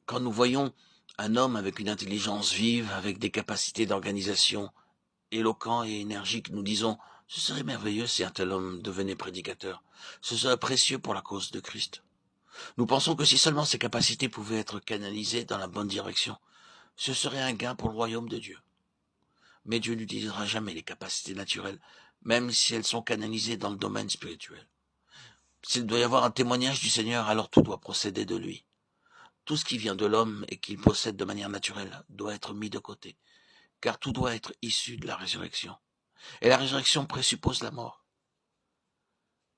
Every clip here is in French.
Quand nous voyons un homme avec une intelligence vive, avec des capacités d'organisation, éloquent et énergique, nous disons « Ce serait merveilleux si un tel homme devenait prédicateur. Ce serait précieux pour la cause de Christ. » Nous pensons que si seulement ses capacités pouvaient être canalisées dans la bonne direction, ce serait un gain pour le royaume de Dieu. Mais Dieu n'utilisera jamais les capacités naturelles, même si elles sont canalisées dans le domaine spirituel. S'il doit y avoir un témoignage du Seigneur, alors tout doit procéder de lui. Tout ce qui vient de l'homme et qu'il possède de manière naturelle doit être mis de côté, car tout doit être issu de la résurrection. Et la résurrection présuppose la mort.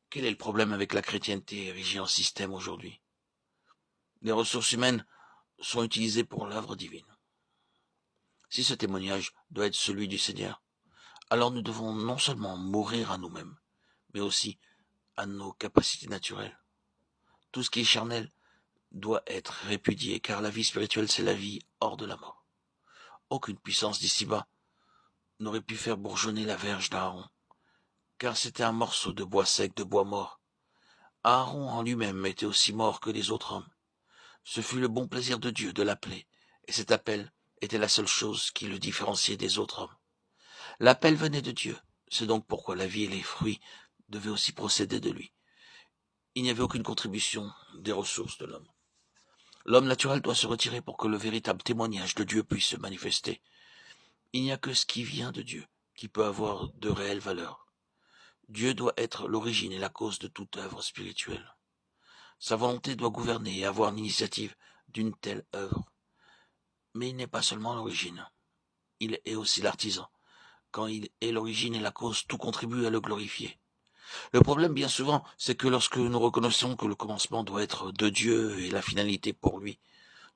Quel est le problème avec la chrétienté érigée en système aujourd'hui? Les ressources humaines sont utilisées pour l'œuvre divine. Si ce témoignage doit être celui du Seigneur, alors nous devons non seulement mourir à nous-mêmes, mais aussi à nos capacités naturelles. Tout ce qui est charnel doit être répudié, car la vie spirituelle, c'est la vie hors de la mort. Aucune puissance d'ici-bas n'aurait pu faire bourgeonner la verge d'Aaron, car c'était un morceau de bois sec, de bois mort. Aaron en lui-même était aussi mort que les autres hommes. Ce fut le bon plaisir de Dieu de l'appeler, et cet appel était la seule chose qui le différenciait des autres hommes. L'appel venait de Dieu, c'est donc pourquoi la vie et les fruits devaient aussi procéder de lui. Il n'y avait aucune contribution des ressources de l'homme. L'homme naturel doit se retirer pour que le véritable témoignage de Dieu puisse se manifester. Il n'y a que ce qui vient de Dieu qui peut avoir de réelle valeur. Dieu doit être l'origine et la cause de toute œuvre spirituelle. Sa volonté doit gouverner et avoir l'initiative d'une telle œuvre. Mais il n'est pas seulement l'origine, il est aussi l'artisan. Quand il est l'origine et la cause, tout contribue à le glorifier. Le problème, bien souvent, c'est que lorsque nous reconnaissons que le commencement doit être de Dieu et la finalité pour lui,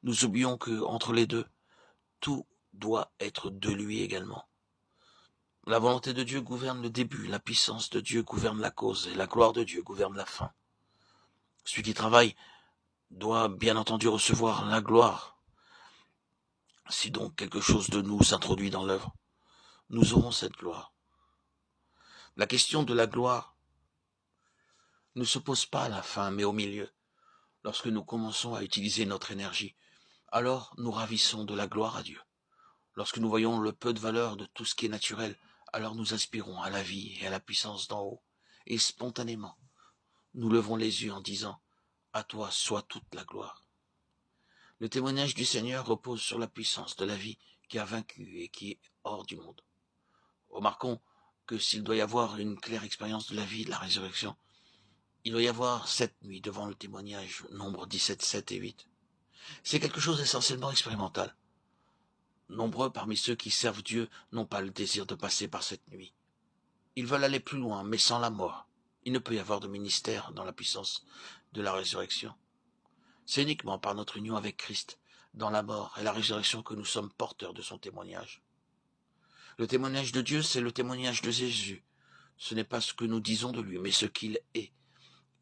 nous oublions que, entre les deux, tout doit être de lui également. La volonté de Dieu gouverne le début, la puissance de Dieu gouverne la cause, et la gloire de Dieu gouverne la fin. Celui qui travaille doit bien entendu recevoir la gloire. Si donc quelque chose de nous s'introduit dans l'œuvre, nous aurons cette gloire. La question de la gloire ne se pose pas à la fin, mais au milieu. Lorsque nous commençons à utiliser notre énergie, alors nous ravissons de la gloire à Dieu. Lorsque nous voyons le peu de valeur de tout ce qui est naturel, alors nous aspirons à la vie et à la puissance d'en haut. Et spontanément, nous levons les yeux en disant « À toi soit toute la gloire ». Le témoignage du Seigneur repose sur la puissance de la vie qui a vaincu et qui est hors du monde. Remarquons que s'il doit y avoir une claire expérience de la vie et de la résurrection, il doit y avoir 7 nuits devant le témoignage, nombre 17, 7 et 8. C'est quelque chose d'essentiellement expérimental. Nombreux parmi ceux qui servent Dieu n'ont pas le désir de passer par cette nuit. Ils veulent aller plus loin, mais sans la mort. Il ne peut y avoir de ministère dans la puissance de la résurrection. C'est uniquement par notre union avec Christ, dans la mort et la résurrection, que nous sommes porteurs de son témoignage. Le témoignage de Dieu, c'est le témoignage de Jésus. Ce n'est pas ce que nous disons de lui, mais ce qu'il est.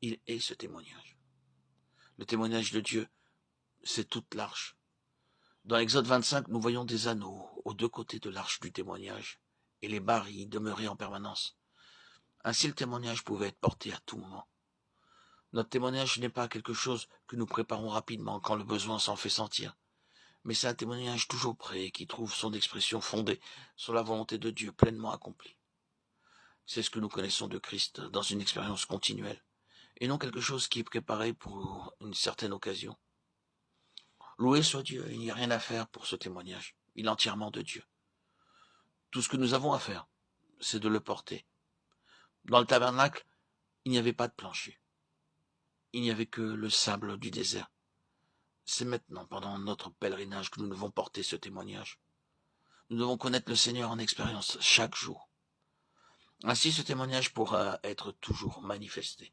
Il est ce témoignage. Le témoignage de Dieu, c'est toute l'arche. Dans Exode 25, nous voyons des anneaux aux deux côtés de l'arche du témoignage, et les barres y demeuraient en permanence. Ainsi le témoignage pouvait être porté à tout moment. Notre témoignage n'est pas quelque chose que nous préparons rapidement quand le besoin s'en fait sentir, mais c'est un témoignage toujours prêt et qui trouve son expression fondée sur la volonté de Dieu pleinement accomplie. C'est ce que nous connaissons de Christ dans une expérience continuelle, et non quelque chose qui est préparé pour une certaine occasion. Loué soit Dieu, il n'y a rien à faire pour ce témoignage, il est entièrement de Dieu. Tout ce que nous avons à faire, c'est de le porter. Dans le tabernacle, il n'y avait pas de plancher. Il n'y avait que le sable du désert. C'est maintenant, pendant notre pèlerinage, que nous devons porter ce témoignage. Nous devons connaître le Seigneur en expérience chaque jour. Ainsi, ce témoignage pourra être toujours manifesté.